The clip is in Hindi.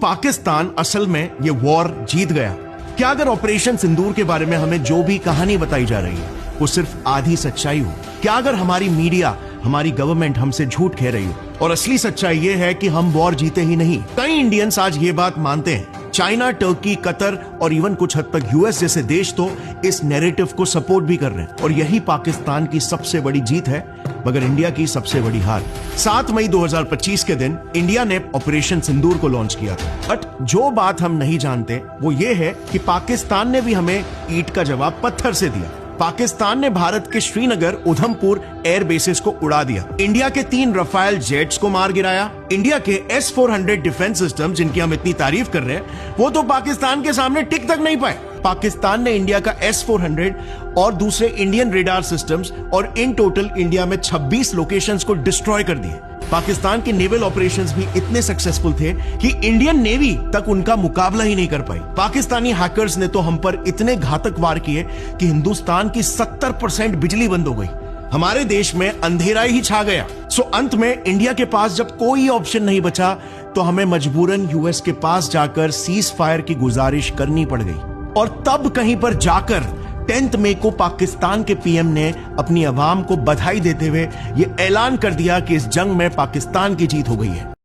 पाकिस्तान असल में ये वॉर जीत गया? क्या अगर ऑपरेशन सिंदूर के बारे में हमें जो भी कहानी बताई जा रही है वो सिर्फ आधी सच्चाई हो? क्या अगर हमारी मीडिया, हमारी गवर्नमेंट हमसे झूठ कह रही हो और असली सच्चाई ये है कि हम वॉर जीते ही नहीं? कई इंडियंस आज ये बात मानते हैं। चाइना, टर्की, कतर और इवन कुछ हद तक यूएस जैसे देश तो इस नैरेटिव को सपोर्ट भी कर रहे हैं और यही पाकिस्तान की सबसे बड़ी जीत है, मगर इंडिया की सबसे बड़ी हार। 7 मई 2025 के दिन इंडिया ने ऑपरेशन सिंदूर को लॉन्च किया था। बट जो बात हम नहीं जानते वो ये है कि पाकिस्तान ने भी हमें ईंट का जवाब पत्थर से दिया। पाकिस्तान ने भारत के श्रीनगर, उधमपुर एयर बेसेस को उड़ा दिया। इंडिया के 3 रफाल जेट्स को मार गिराया। इंडिया के S-400 डिफेंस सिस्टम जिनकी हम इतनी तारीफ कर रहे हैं वो तो पाकिस्तान के सामने टिक तक नहीं पाए। पाकिस्तान ने इंडिया का S-400 और दूसरे इंडियन रेडार सिस्टम्स और इन टोटल इंडिया में 26 लोकेशंस को डिस्ट्रॉय कर दिए। पाकिस्तान के नेवल ऑपरेशंस भी इतने सक्सेसफुल थे कि इंडियन नेवी तक उनका मुकाबला ही नहीं कर पाई। पाकिस्तानी हैकर्स ने तो हम पर इतने घातक वार किए कि हिंदुस्तान की 70% बिजली बंद हो गई। हमारे देश में अंधेरा ही छा गया। सो अंत में इंडिया के पास जब कोई ऑप्शन नहीं बचा तो हमें मजबूरन यूएस के पास जाकर सीज फायर की गुजारिश करनी पड़ गई। और तब कहीं पर जाकर 10 मई को पाकिस्तान के पीएम ने अपनी आवाम को बधाई देते हुए यह ऐलान कर दिया कि इस जंग में पाकिस्तान की जीत हो गई है।